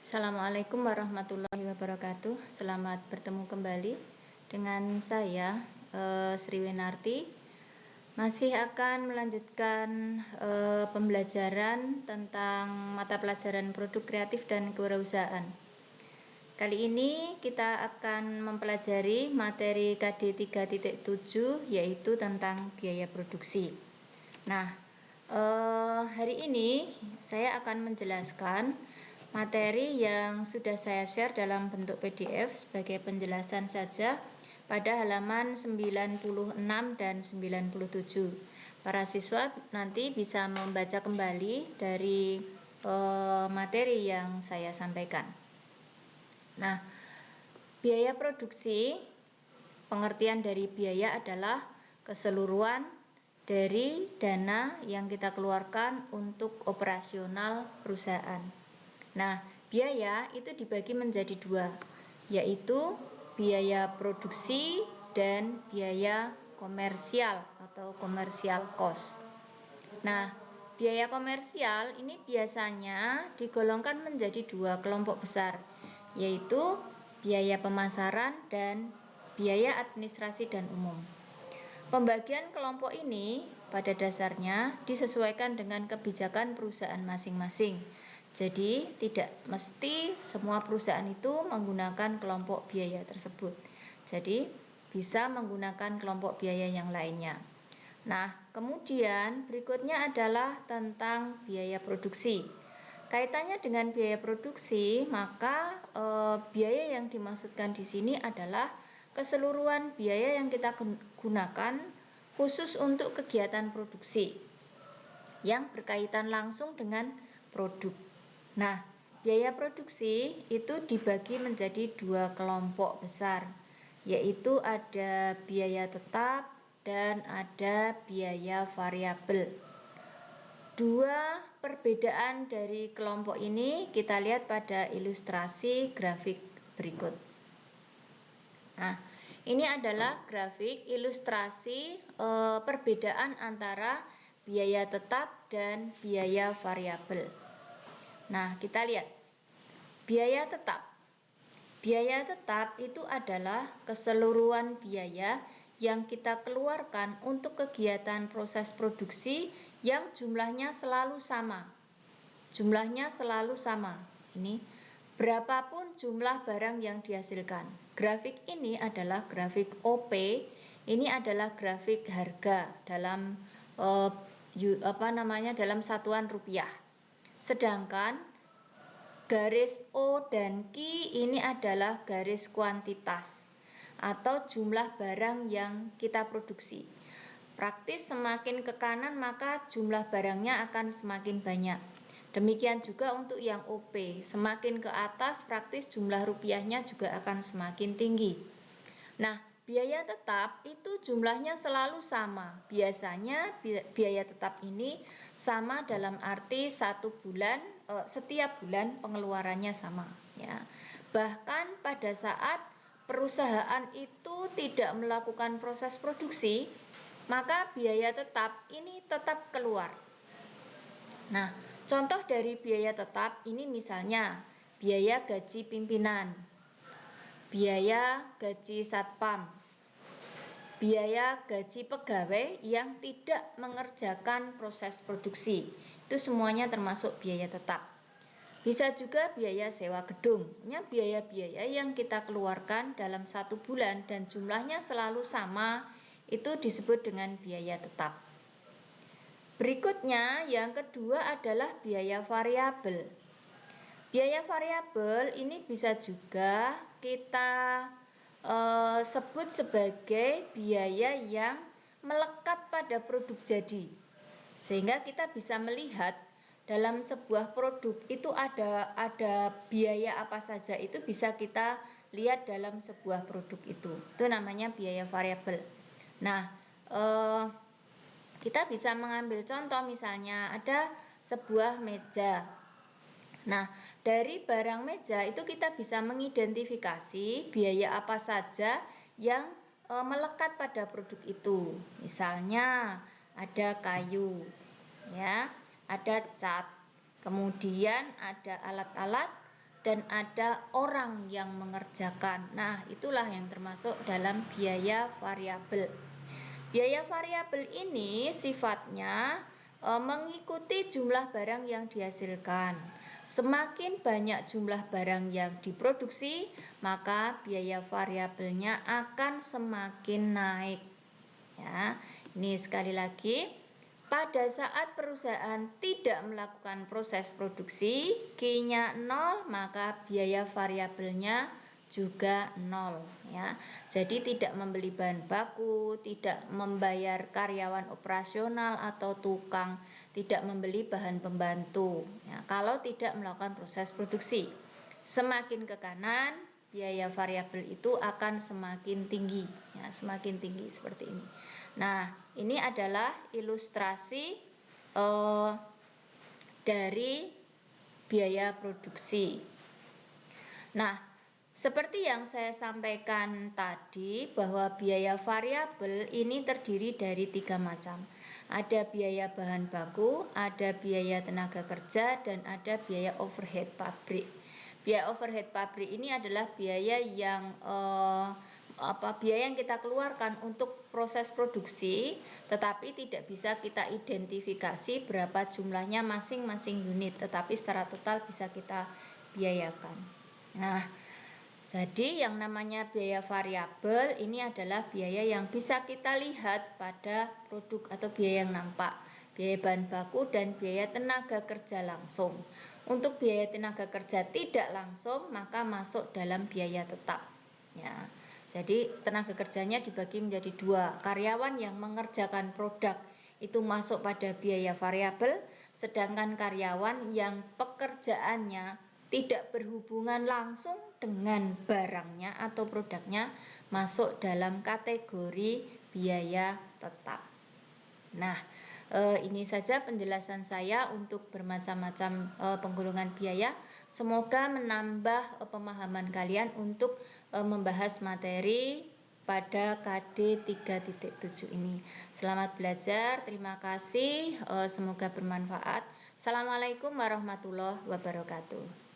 Assalamualaikum warahmatullahi wabarakatuh. Selamat bertemu kembali dengan saya Sri Winarti. Masih akan melanjutkan pembelajaran tentang mata pelajaran produk kreatif dan kewirausahaan. Kali ini kita akan mempelajari materi KD 3.7 yaitu tentang biaya produksi. Nah, hari ini saya akan menjelaskan materi yang sudah saya share dalam bentuk PDF sebagai penjelasan saja pada halaman 96 dan 97. Para siswa nanti bisa membaca kembali dari materi yang saya sampaikan. Nah, biaya produksi, pengertian dari biaya adalah keseluruhan dari dana yang kita keluarkan untuk operasional perusahaan. Nah, biaya itu dibagi menjadi dua, yaitu biaya produksi dan biaya komersial atau commercial cost. Nah, biaya komersial ini biasanya digolongkan menjadi dua kelompok besar, yaitu biaya pemasaran dan biaya administrasi dan umum. Pembagian kelompok ini pada dasarnya disesuaikan dengan kebijakan perusahaan masing-masing. Jadi, tidak mesti semua perusahaan itu menggunakan kelompok biaya tersebut. Jadi, bisa menggunakan kelompok biaya yang lainnya. Nah, kemudian berikutnya adalah tentang biaya produksi. Kaitannya dengan biaya produksi, maka biaya yang dimaksudkan di sini adalah keseluruhan biaya yang kita gunakan khusus untuk kegiatan produksi yang berkaitan langsung dengan produk. Nah, biaya produksi itu dibagi menjadi dua kelompok besar, yaitu ada biaya tetap dan ada biaya variabel. Dua perbedaan dari kelompok ini kita lihat pada ilustrasi grafik berikut. Nah, ini adalah grafik ilustrasi perbedaan antara biaya tetap dan biaya variabel. Nah, kita lihat biaya tetap. Biaya tetap itu adalah keseluruhan biaya yang kita keluarkan untuk kegiatan proses produksi yang jumlahnya selalu sama. Jumlahnya selalu sama. Ini berapapun jumlah barang yang dihasilkan. Grafik ini adalah grafik OP. Ini adalah grafik harga dalam dalam satuan rupiah. Sedangkan garis O dan Q ini adalah garis kuantitas atau jumlah barang yang kita produksi. Praktis semakin ke kanan maka jumlah barangnya akan semakin banyak. Demikian juga untuk yang OP, semakin ke atas praktis jumlah rupiahnya juga akan semakin tinggi. Nah, biaya tetap itu jumlahnya selalu sama. Biasanya biaya tetap ini sama dalam arti setiap bulan pengeluarannya sama, ya. Bahkan pada saat perusahaan itu tidak melakukan proses produksi, maka biaya tetap ini tetap keluar. Nah, contoh dari biaya tetap ini misalnya biaya gaji pimpinan, biaya gaji satpam, biaya gaji pegawai yang tidak mengerjakan proses produksi. Itu semuanya termasuk biaya tetap. Bisa juga biaya sewa gedung. Ini biaya-biaya yang kita keluarkan dalam satu bulan dan jumlahnya selalu sama, itu disebut dengan biaya tetap. Berikutnya yang kedua adalah biaya variabel. Biaya variabel ini bisa juga kita sebut sebagai biaya yang melekat pada produk jadi. Sehingga kita bisa melihat dalam sebuah produk itu ada biaya apa saja, itu bisa kita lihat dalam sebuah produk itu. Itu namanya biaya variabel. Nah, kita bisa mengambil contoh misalnya ada sebuah meja. Nah, dari barang meja itu kita bisa mengidentifikasi biaya apa saja yang melekat pada produk itu. Misalnya ada kayu, ya, ada cat, kemudian ada alat-alat dan ada orang yang mengerjakan. Nah, itulah yang termasuk dalam biaya variabel. Biaya variabel ini sifatnya mengikuti jumlah barang yang dihasilkan. Semakin banyak jumlah barang yang diproduksi, maka biaya variabelnya akan semakin naik. Ya, ini sekali lagi, pada saat perusahaan tidak melakukan proses produksi, Q-nya 0, maka biaya variabelnya juga 0 ya. Jadi tidak membeli bahan baku, tidak membayar karyawan operasional atau tukang, tidak membeli bahan pembantu ya, kalau tidak melakukan proses produksi. Semakin ke kanan, biaya variabel itu akan semakin tinggi ya, semakin tinggi seperti ini. Nah, ini adalah ilustrasi dari biaya produksi. Nah, seperti yang saya sampaikan tadi, bahwa biaya variabel ini terdiri dari 3 macam. Ada biaya bahan baku, ada biaya tenaga kerja, dan ada biaya overhead pabrik. Biaya overhead pabrik ini adalah biaya yang kita keluarkan untuk proses produksi, tetapi tidak bisa kita identifikasi berapa jumlahnya masing-masing unit, tetapi secara total bisa kita biayakan. Nah, jadi yang namanya biaya variabel ini adalah biaya yang bisa kita lihat pada produk atau biaya yang nampak. Biaya bahan baku dan biaya tenaga kerja langsung. Untuk biaya tenaga kerja tidak langsung maka masuk dalam biaya tetap. Ya. Jadi tenaga kerjanya dibagi menjadi 2. Karyawan yang mengerjakan produk itu masuk pada biaya variabel, sedangkan karyawan yang pekerjaannya tidak berhubungan langsung dengan barangnya atau produknya masuk dalam kategori biaya tetap. Nah, ini saja penjelasan saya untuk bermacam-macam penggolongan biaya. Semoga menambah pemahaman kalian untuk membahas materi pada KD 3.7 ini. Selamat belajar, terima kasih, semoga bermanfaat. Assalamualaikum warahmatullahi wabarakatuh.